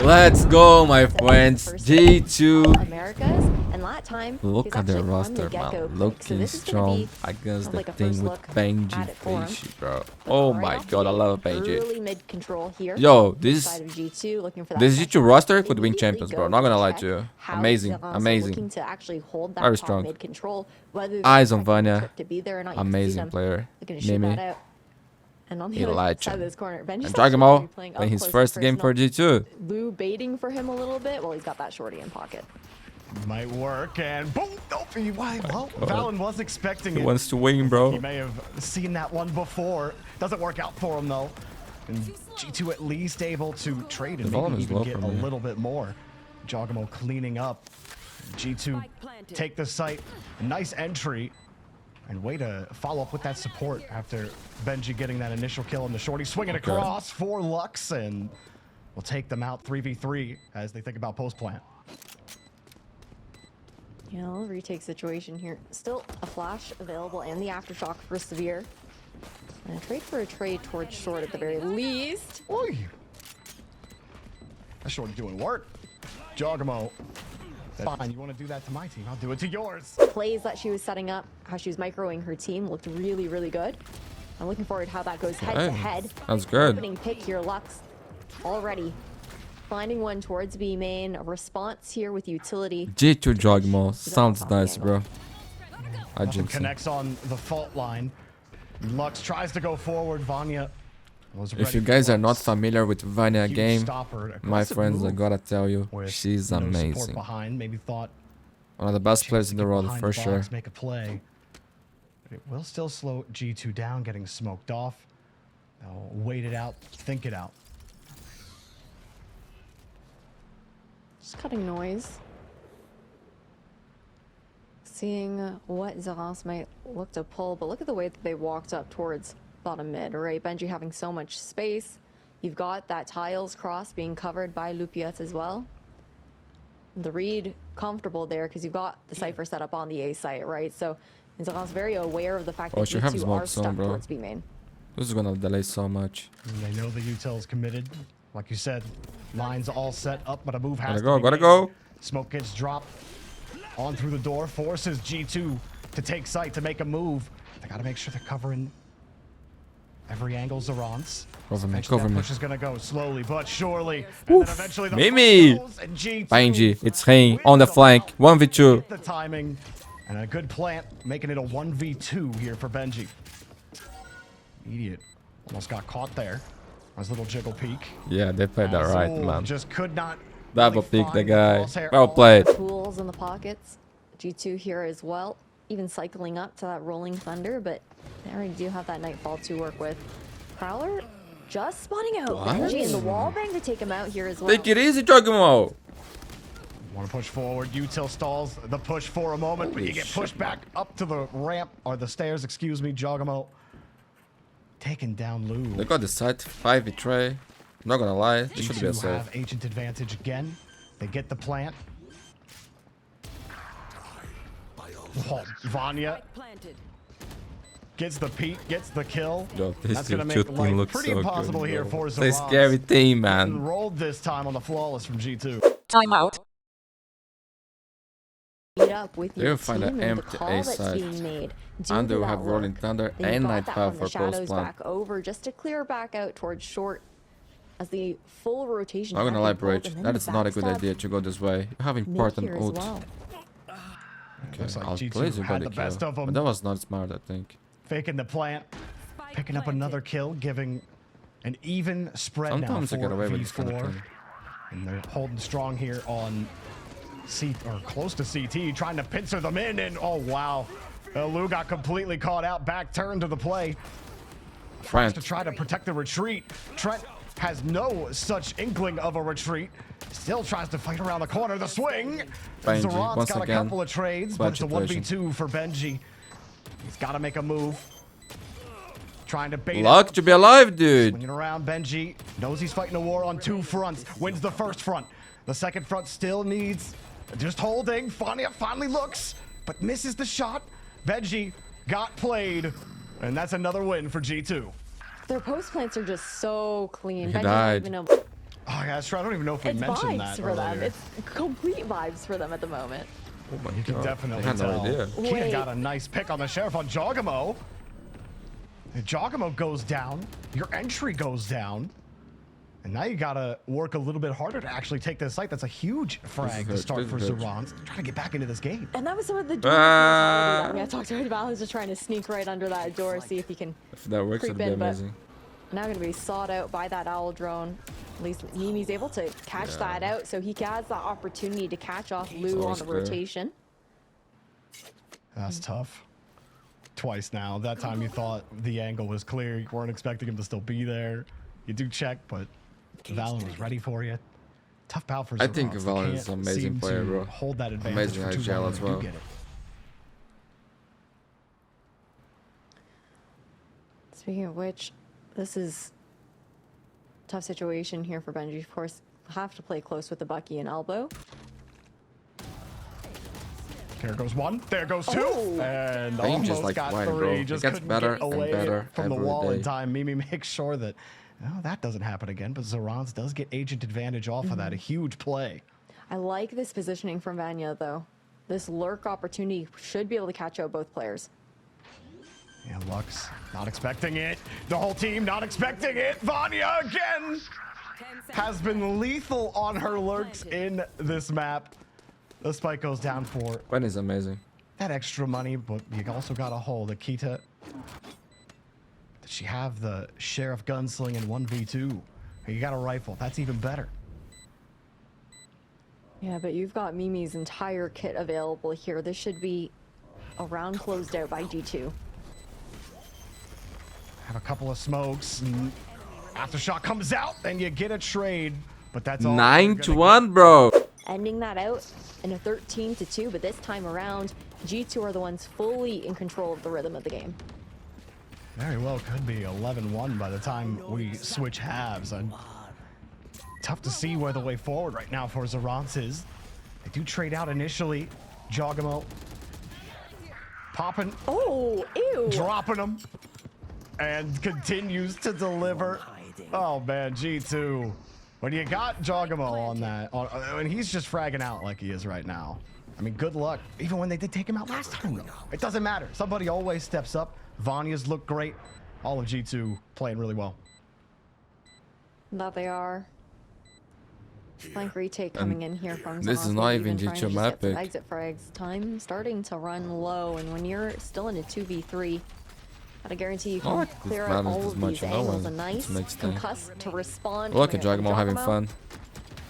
Let's go, my friends. G2. Americas, and that time Look at their roster, man. Looking strong against the team with BENJYFISHY, bro. Oh my god, I love Benji. Yo, this G2 roster could win champions, bro. Not gonna lie to you. Amazing, amazing. Very strong. Eyes on Vanya. Amazing player. Mimi. And on the other side of this corner, And JAWGEMO playing his first game for G2. Lou baiting for him a little bit. Well, he's got that shorty in pocket. Might work, and boom! Well, Valen was expecting it. He wants to win, bro. He may have seen that one before. Doesn't work out for him, though. And G2 at least able to trade and maybe even get a little bit more. JAWGEMO cleaning up. G2 take the site. Nice entry. And way to follow up with that support after Benji getting that initial kill on the shorty. Swinging across for Lux, and we'll take them out 3v3 as they think about post-plant. You know, retake situation here. Still a flash available and the aftershock for Severe. And a trade for a trade towards short at the very least. Oy. That shorty doing work. JAWGEMO. Fine, you want to do that to my team, I'll do it to yours. Plays that she was setting up, how she was microing her team looked really, really good. I'm looking forward to how that goes head to head. That's good. Opening pick here, Lux already finding one towards B main. A response here with utility. G2 JAWGEMO sounds nice, bro. I just connects on the fault line. Lux tries to go forward. Vanya. If you guys are not familiar with Vanya game, my friends, I gotta tell you, she's amazing. Maybe thought one of the best players in the world, for sure. Make a play. It will still slow G2 down, getting smoked off. They'll wait it out, think it out. Just cutting noise. Seeing what ZERANCE might look to pull, but look at the way that they walked up towards bottom mid, right? Benji having so much space. You've got that tiles cross being covered by Lupiet as well. The read comfortable there because you've got the Cypher set up on the A site, right? So ZERANCE very aware of the fact that G2 are stuck towards B main. This is gonna delay so much. And they know the util's committed. Like you said, lines all set up, but a move has to be gotta made. go. Smoke gets dropped on through the door, forces G2 to take site, to make a move. They gotta make sure they're covering every angle. ZERANCE. Cover me, Eventually cover me. Push is gonna go slowly but surely. And then eventually the Mimi! Benji, it's Hein on the flank. 1v2. The timing and a good plant, making it a 1v2 here for Benji. Idiot. Almost got caught there. Nice little jiggle peek. Yeah, they played that right, man. Just could not double peek the guy. Well played. Tools in the pockets. G2 here as well. Even cycling up to that rolling thunder, but they already do have that nightfall to work with. Prowler just spawning out. Benji in the wall bang to take him out here as well. Take it easy, JAWGEMO. Want to push forward. Util stalls the push for a moment, but you get pushed back up to the ramp, or the stairs, excuse me. JAWGEMO taking down Lou. They got the site 5v tray. Not gonna lie, it should be a safe. Have agent advantage again. They get the plant. Oh, Vanya gets the peek, gets the kill. Yo, That's gonna make life pretty impossible good, here for It's ZERANCE. a scary team, man. Rolled this time on the flawless from G2. Timeout. Up with They'll find an empty A side. And they will have Rolling Thunder and Nightfall for post plan. Back over just to clear back out towards short as the full rotation. Not gonna lie, Bridge. That is not a good idea to go this way. You have important ult. Okay, I'll place you got the kill. But that was not smart, I think. Faking the plant, picking up another kill, giving an even spread. Sometimes now I get away with this kind of V4. thing. And they're holding strong here on C, or close to CT, trying to pincer them in, and oh wow. Lou got completely caught out, back turn to the play. Trent. To try to protect the retreat. Trent has no such inkling of a retreat. Still tries to fight around the corner. The swing. Benji, ZERANCE once got again, a couple of trades, but it's a situation. 1v2 for Benji. He's got to make a move. Trying to bait Luck out. to be alive, dude. Swinging around, Benji knows he's fighting a war on two fronts. Wins the first front. The second front still needs just holding. Vanya finally looks, but misses the shot. Benji got played, and that's another win for G2. Their post plants are just so clean. He died. Oh yeah, that's true. I don't even know if we mentioned that for them. earlier. It's complete vibes for them at the moment. Oh my You can god. definitely I had no tell. idea. Kita got a nice pick on the Sheriff on JAWGEMO. JAWGEMO goes down. Your entry goes down. And now you gotta work a little bit harder to actually take this site. That's a huge frag to start for ZERANCE. Trying to get back into this game. And that was some of the door mentality that I talked about. Val is just trying to sneak right under that door, see if he can If that works, it'd be amazing. Now going to be sought out by that owl drone. At least Mimi's able to catch that out, so he has that opportunity to catch off Lou on the rotation. That's tough. Twice now. That time you thought the angle was clear. You weren't expecting him to still be there. You do check, but Valorant was ready for you. Tough battle for ZERANCE. I think Valorant is an amazing player, bro. Hold that advantage amazing for too IGL long as and well. do get it. Speaking of which, this is a tough situation here for Benji. Of course, have to play close with the Bucky and elbow. There goes one. There goes two. Oh. And Bane almost just like got wine, three. bro. Just It gets couldn't better get and away better from the every wall in day. time. Mimi makes sure that that doesn't happen again. But ZERANCE does get agent advantage off of that. A huge play. I like this positioning from Vanya, though. This lurk opportunity should be able to catch out both players. Yeah, Lux not expecting it. The whole team not expecting it. Vanya again has been lethal on her lurks in this map. The spike goes down for Gwen is amazing. that extra money, but you also got to hold Akita. Does she have the Sheriff Gunsling in 1v2? You got a rifle. That's even better. Yeah, but you've got Mimi's entire kit available here. This should be a round closed out by G2. Have a couple of smokes. And aftershock comes out, and you get a trade. But that's all. 9-1, bro. Ending that out in a 13-2, but this time around, G2 are the ones fully in control of the rhythm of the game. Very well could be 11-1 by the time we switch halves. And tough to see where the way forward right now for ZERANCE is. They do trade out initially. JAWGEMO popping, Oh, ew! dropping them, and continues to deliver. Oh man, G2. When you got JAWGEMO on that, and he's just fragging out like he is right now. I mean, good luck. Even when they did take him out last time, though. It doesn't matter. Somebody always steps up. Vanya's look great. All of G2 playing really well. That they are. Flank retake coming in here from this is ZERANCE, not even even trying to G2 just map get some pick. exit frags. Time starting to run low, and when you're still in a 2v3, I guarantee you can clear out all of these angles. A nice concuss to respond. Look at JAWGEMO having fun.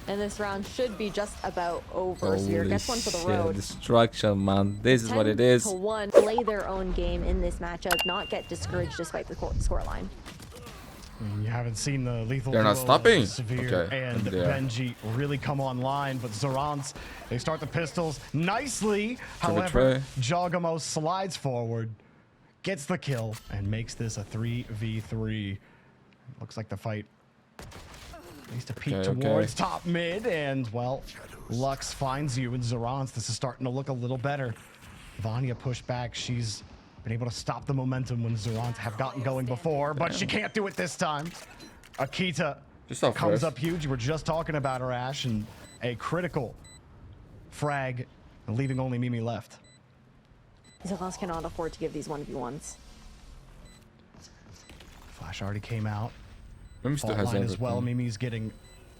And this round should be just about over. So you're gets one for the road. Destruction, man. This is what it is. 10-1. Play their own game in this matchup, not get discouraged despite the scoreline. You haven't seen the lethal They're not duo of stopping. Severe Okay, and Benji really come online, but ZERANCE, they start the pistols nicely. However, JAWGEMO slides forward, gets the kill, and makes this a 3v3. Looks like the fight needs to peek towards top mid, and well, Lux finds you in ZERANCE. This is starting to look a little better. Vanya pushed back. She's been able to stop the momentum when ZERANCE have gotten going before, but she can't do it this time. Akita comes up huge. You were just talking about her, Ash, and a critical frag, leaving only Mimi left. ZERANCE cannot afford to give these 1v1s. Flash already came out. Mimi still has as well. Mimi's getting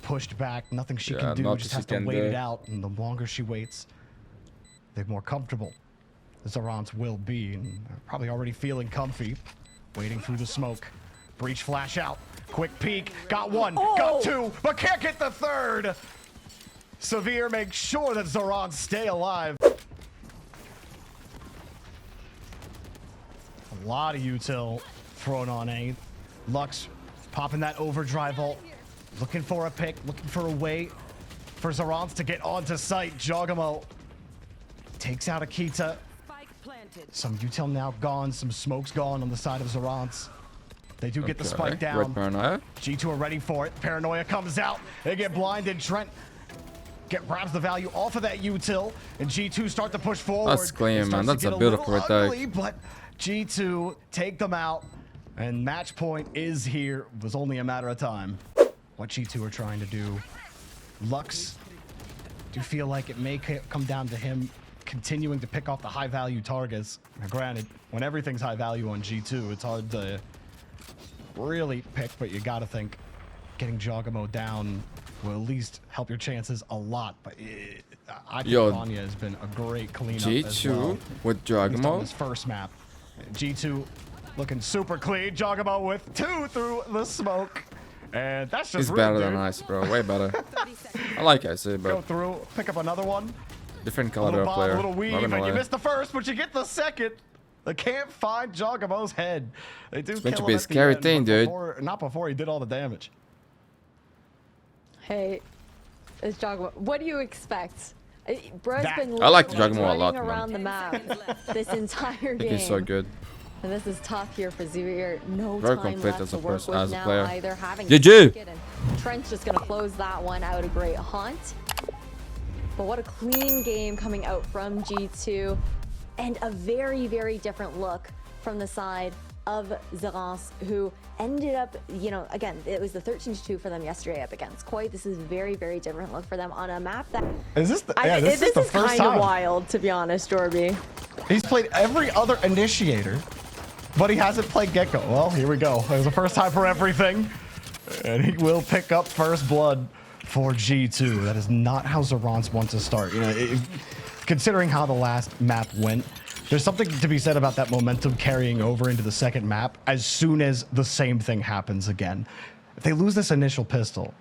pushed back. Nothing she can do. Just has to wait it out. And the longer she waits, the more comfortable ZERANCE will be. And they're probably already feeling comfy, waiting through the smoke. Breach flash out. Quick peek. Got one. Got two. But can't get the third. Severe makes sure that ZERANCE stay alive. A lot of util thrown on A. Lux popping that overdrive ult. Looking for a pick. Looking for a way for ZERANCE to get onto site. JAWGEMO takes out Akita. Some util now gone. Some smokes gone on the side of ZERANCE. They do get the spike down. G2 are ready for it. Paranoia comes out. They get blinded. Trent grabs the value off of that util, and G2 start to push forward. That's clean, man. That's a beautiful attack. But G2 take them out, and match point is here. It was only a matter of time. what G2 are trying to do. Lux, do feel like it may come down to him continuing to pick off the high-value targets. Now, granted, when everything's high value on G2, it's hard to really pick, but you gotta think getting JAWGEMO down will at least help your chances a lot. But I think Vanya has been a great cleanup G2 as well, with at least on JAWGEMO. this first map. G2 looking super clean. JAWGEMO with 2 through the smoke. And that's just It's rude, better dude. than Ice, bro. Way better. I like Ice, Go but through, pick up another one. different Little caliber bomb, player. little weave, Not gonna and you lie. missed the first, but you get the second. They can't find JAWGEMO's head. They do meant to kill be him a at the scary end, thing, but dude. not before he did all the damage. Hey, it's JAWGEMO. What do you expect? Bro's been I like literally JAWGEMO a lot, running around the map this entire game. He's so good. And this is tough here for Zero. No Very time complete left as a to work person, with as a now player. either. Having GG! and Trent's just gonna close that one out. A great hunt. But what a clean game coming out from G2, and a very, very different look from the side of ZERANCE, who ended up, you know, again, it was the 13-2 for them yesterday up against Koi. This is very, very different look for them on a map that Is this the, yeah, this is the first kind time. of wild, to be honest, Jorby. He's played every other initiator, but he hasn't played Gecko. Well, here we go. It was the first time for everything, and he will pick up first blood for G2. That is not how ZERANCE wants to start. You know, considering how the last map went, there's something to be said about that momentum carrying over into the second map as soon as the same thing happens again. If they lose this initial pistol,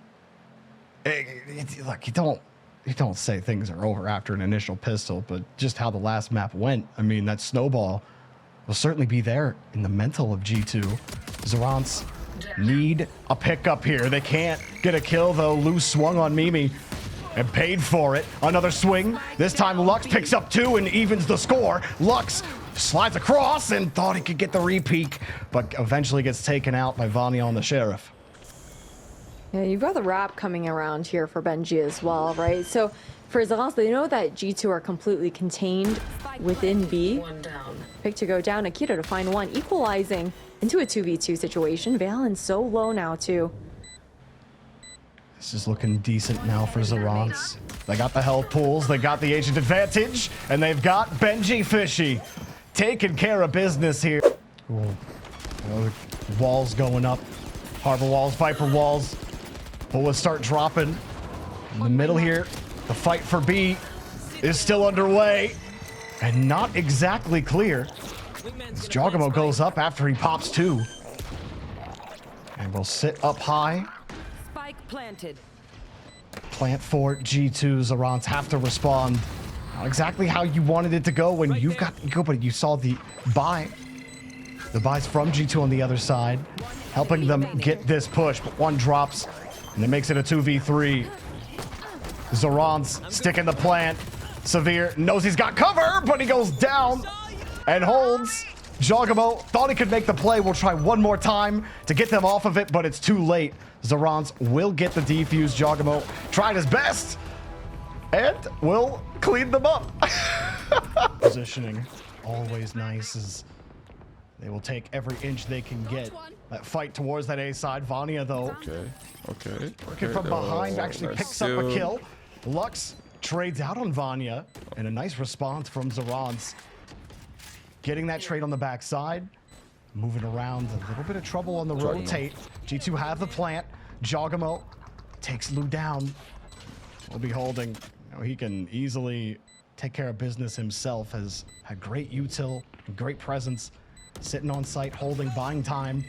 look, you don't say things are over after an initial pistol, but just how the last map went, I mean, that snowball will certainly be there in the mental of G2. ZERANCE need a pickup here. They can't get a kill, though. Loose swung on Mimi and paid for it. Another swing. This time Lux picks up 2 and evens the score. Lux slides across and thought he could get the repeat, but eventually gets taken out by Vanya on the Sheriff. Yeah, you've got the wrap coming around here for Benji as well, right? So for ZERANCE, they know that G2 are completely contained within B. Pick to go down, Akita to find one, equalizing into a 2v2 situation. Valen's so low now, too. This is looking decent now for ZERANCE. They got the health pools, they got the agent advantage, and they've got BENJYFISHY taking care of business here. Ooh. Walls going up. Harbor walls, Viper walls. Bullets start dropping. In the middle here, the fight for B is still underway and not exactly clear. As JAWGEMO goes up after he pops 2. And will sit up high. Spike planted. Plant for G2. ZERANCE have to respond. Not exactly how you wanted it to go when you've got to go, but you saw the buy. The buys from G2 on the other side, helping them get this push, but one drops, and it makes it a 2v3. ZERANCE sticking the plant. Severe knows he's got cover, but he goes down and holds. JAWGEMO thought he could make the play. We'll try one more time to get them off of it, but it's too late. ZERANCE will get the defuse. JAWGEMO tried his best and will clean them up. Positioning, always nice, as they will take every inch they can get. That fight towards that A side. Vanya, though, Okay. working from behind, actually picks up a kill. Lux trades out on Vanya, and a nice response from ZERANCE. Getting that trade on the backside, moving around, a little bit of trouble on the rotate. G2 have the plant. JAWGEMO takes Lou down. We'll be holding. You know, he can easily take care of business himself. Has had great util, great presence, sitting on site, holding, buying time.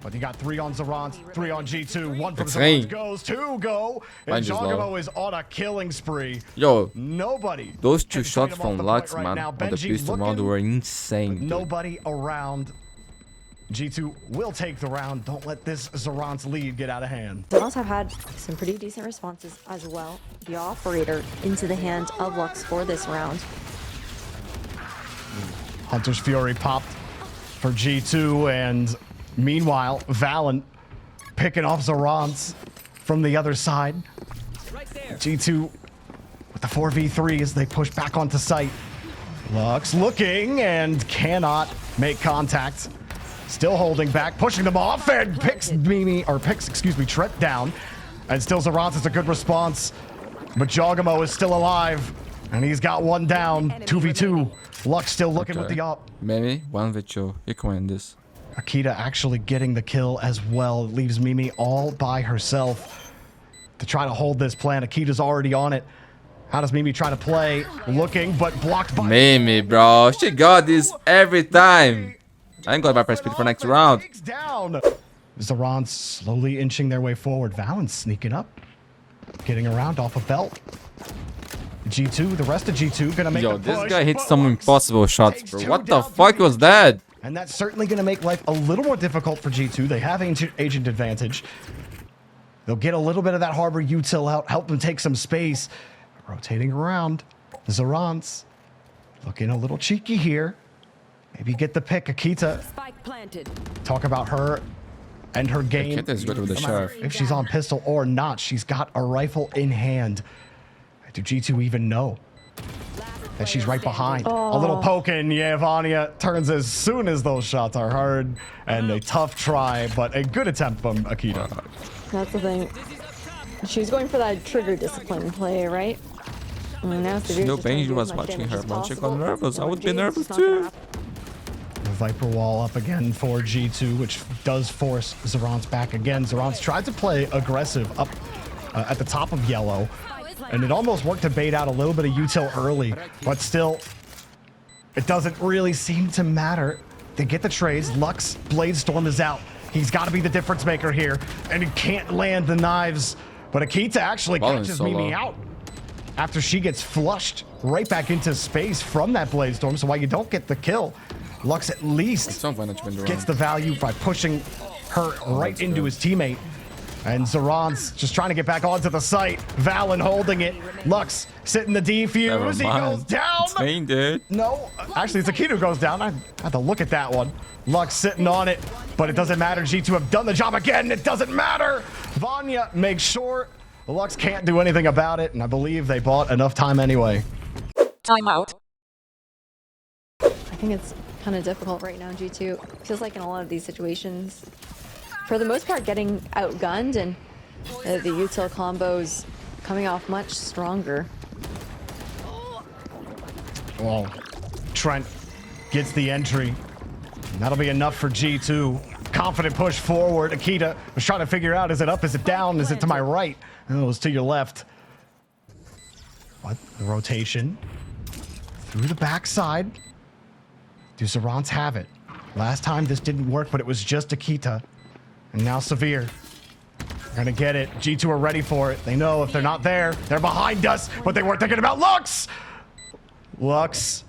But you got 3 on ZERANCE, 3 on G2, 1 from ZERANCE goes, 2 go, and JAWGEMO is on a killing spree. Yo, nobody. those 2 shots from Lux, man, now. on the Benji pistol round were insane, dude. Nobody around. G2 will take the round. Don't let this ZERANCE lead get out of hand. ZERANCE have had some pretty decent responses as well. The operator into the hand of Lux for this round. Hunter's Fury popped for G2, and meanwhile, Valen picking off ZERANCE from the other side. G2 with the 4v3 as they push back onto site. Lux looking and cannot make contact. still holding back, pushing them off, and picks Trent down. And still ZERANCE is a good response. But JAWGEMO is still alive. And he's got one down. 2v2. Lux still looking with the up. Maybe 1v2. You can win this. Akita actually getting the kill as well. It leaves Mimi all by herself to try to hold this plan. Akita's already on it. How does Mimi try to play? Looking, but blocked by Mimi, bro. She got this every time. I ain't got my press speed for next round. Down. ZERANCE slowly inching their way forward. Valen sneaking up. Getting around off a belt. G2, the rest of G2 gonna make Yo, the this push, guy hits but some Lux impossible shots, bro. takes What two the down, fuck was that? And that's certainly gonna make life a little more difficult for G2. They have agent advantage. They'll get a little bit of that harbor util out, help them take some space. Rotating around. ZERANCE looking a little cheeky here. Maybe get the pick. Akita. Spike planted. Talk about her and her game. Akita's good with the sheriff. If she's on pistol or not, she's got a rifle in hand. Do G2 even know that she's right behind? A little poke in. Yeah, Vanya turns as soon as those shots are heard. And a tough try, but a good attempt from Akita. That's the thing. She's going for that trigger discipline play, right? And now No, Benji was watching her. Man, she got nervous. I would be nervous too. The Viper wall up again for G2, which does force ZERANCE back again. ZERANCE tried to play aggressive up at the top of yellow, and it almost worked to bait out a little bit of util early, but still, it doesn't really seem to matter. They get the trades. Lux Bladestorm is out. He's got to be the difference maker here, and he can't land the knives. But Akita actually catches Mimi out after she gets flushed right back into space from that Bladestorm. So while you don't get the kill, Lux at least gets the value by pushing her right into his teammate. And ZERANCE just trying to get back onto the site. Valen holding it. Lux sitting the defuse. He goes down. It's me, dude. No, actually, it's Akita who goes down. I had to look at that one. Lux sitting on it, but it doesn't matter. G2 have done the job again. It doesn't matter. Vanya makes sure Lux can't do anything about it, and I believe they bought enough time anyway. Timeout. I think it's kind of difficult right now, G2. Feels like in a lot of these situations, for the most part, getting outgunned, and the util combos coming off much stronger. Well, Trent gets the entry. And that'll be enough for G2. Confident push forward. Akita was trying to figure out, is it up, is it down, is it to my right? Oh, it was to your left. What? The rotation. Through the backside. Do ZERANCE have it? Last time this didn't work, but it was just Akita. And now Severe. They're gonna get it. G2 are ready for it. They know if they're not there, they're behind us, but they weren't thinking about Lux! Lux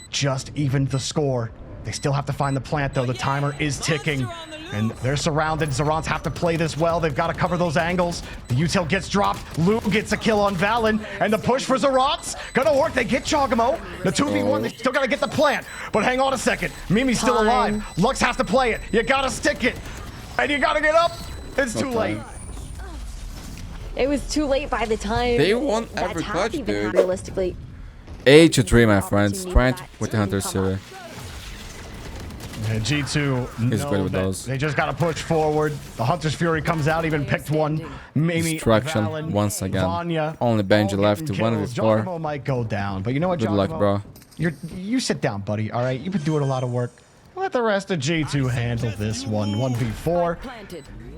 just evened the score. They still have to find the plant, though. The timer is ticking, and they're surrounded. ZERANCE have to play this well. They've got to cover those angles. The util gets dropped. Lou gets a kill on Valen, and the push for ZERANCE gonna work. They get JAWGEMO. The 2v1, they still gotta get the plant. But hang on a second. Mimi's still alive. Lux has to play it. You gotta stick it, and you gotta get up. It's too late. It was too late by the time They won that every tap clutch, even dude. happened. Realistically, 8-3, my friends. Trent with the Hunter series. And G2 He's good with that those. they just got to push forward. The Hunter's Fury comes out, even picked one. Maybe Destruction Valen, once again. Vanya, Only Benji all left to getting 1v4. kills. JAWGEMO might go down, but you know what, Good luck, JAWGEMO? bro. You sit down, buddy, all right? You've been doing a lot of work. Let the rest of G2 handle this one. 1v4.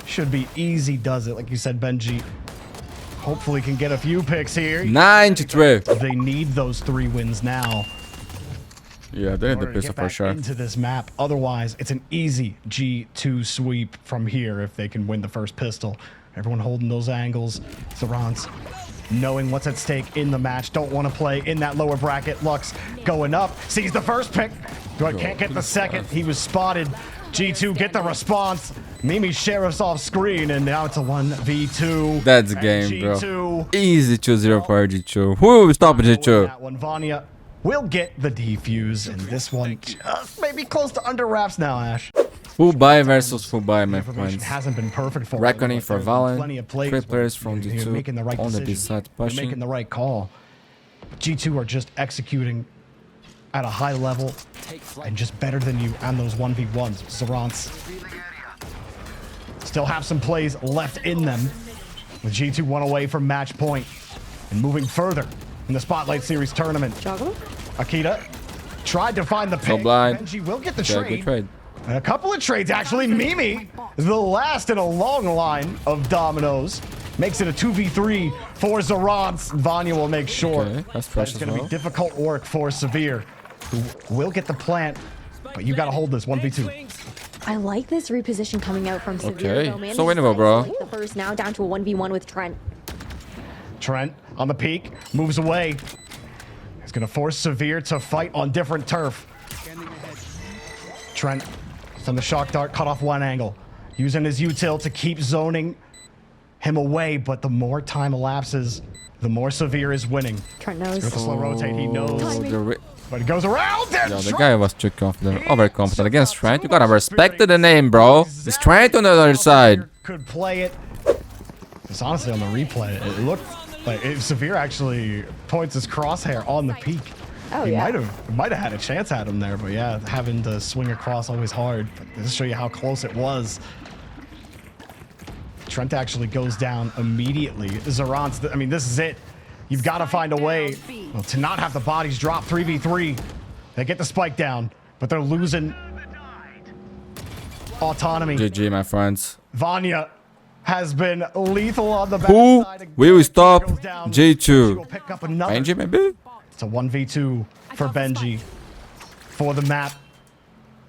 Should be easy, does it? Like you said, Benji. Hopefully can get a few picks here. 9-3. They need those 3 wins now. Yeah, they need the To pistol get for back sure. into this map. Otherwise, it's an easy G2 sweep from here if they can win the first pistol. Everyone holding those angles. ZERANCE knowing what's at stake in the match. Don't want to play in that lower bracket. Lux going up. Sees the first pick. But can't get the second. He was spotted. G2 get the response. Mimi Sheriff's off screen, and now it's a 1v2. That's the game, bro. G2 Easy 2-0 for G2. Who will stop G2? that one. Vanya will get the defuse, and this one just maybe close to under wraps now, Ash. Full buy versus full buy, my Information friends. hasn't been perfect for Reckoning them, but for there's been plenty Valen. of plays 3 where players from you're G2 making the right on the B decision. side You're pushing. making the right call. G2 are just executing at a high level and just better than you on those 1v1s. ZERANCE still have some plays left in them, with G2 one away from match point and moving further in the Spotlight Series tournament. JAWGEMO? Akita tried to find the pick. Benji will get the trade. And a couple of trades, actually. Mimi, the last in a long line of dominoes, makes it a 2v3 for ZERANCE. Vanya will make sure that's it's going to be difficult work for Severe, who will get the plant, but you got to hold this 1v2. I like this reposition coming out from Severe. Okay, so winnable, bro. The first now down to a 1v1 with Trent. Trent on the peak, moves away. He's going to force Severe to fight on different turf. Trent from the shock dart, cut off one angle, using his util to keep zoning him away, but the more time elapses, the more Severe is winning. Trent knows. With the slow rotate, he knows. But it goes around and yo, the guy was too confident, overconfident against Trent. You gotta respect the name, bro. It's Trent on the other side. Could play it. It's honestly on the replay. It looked like if Severe actually points his crosshair on the peak. He might have had a chance at him there, but yeah, having to swing across always hard. But this show you how close it was. Trent actually goes down immediately. ZERANCE, I mean, this is it. You've got to find a way to not have the bodies drop 3v3. They get the spike down, but they're losing autonomy. GG, my friends. Vanya has been lethal on the Who backside. will stop J2? Benji, maybe? It's a 1v2 for Benji for the map.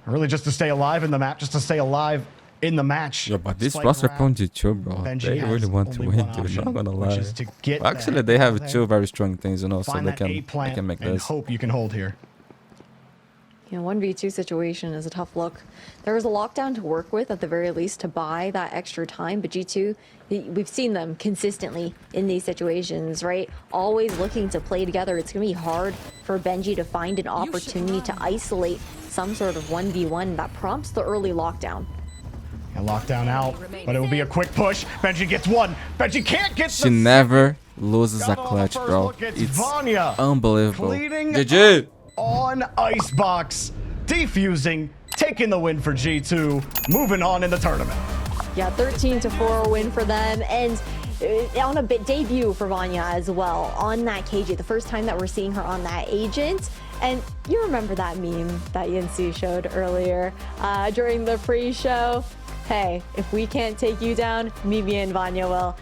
Really just to stay alive in the map, just to stay alive in the match. Yo, but this roster from G2, bro, they really want to win, dude. Not gonna lie. Well, actually, they have two very strong things, you know, so they can make this. Hope you can hold here. You know, 1v2 situation is a tough look. There was a lockdown to work with at the very least to buy that extra time, but G2, we've seen them consistently in these situations, right? Always looking to play together. It's going to be hard for Benji to find an opportunity to isolate some sort of 1v1 that prompts the early lockdown. And lockdown out, but it will be a quick push. Benji gets one. Benji can't get She never loses a clutch, bro. It's unbelievable. GG! On Icebox, defusing, taking the win for G2, moving on in the tournament. Yeah, 13-4 win for them, and on a debut for Vanya as well on that KJ. The first time that we're seeing her on that agent. And you remember that meme that Yancy showed earlier during the pre-show? Hey, if we can't take you down, Mimi and Vanya will.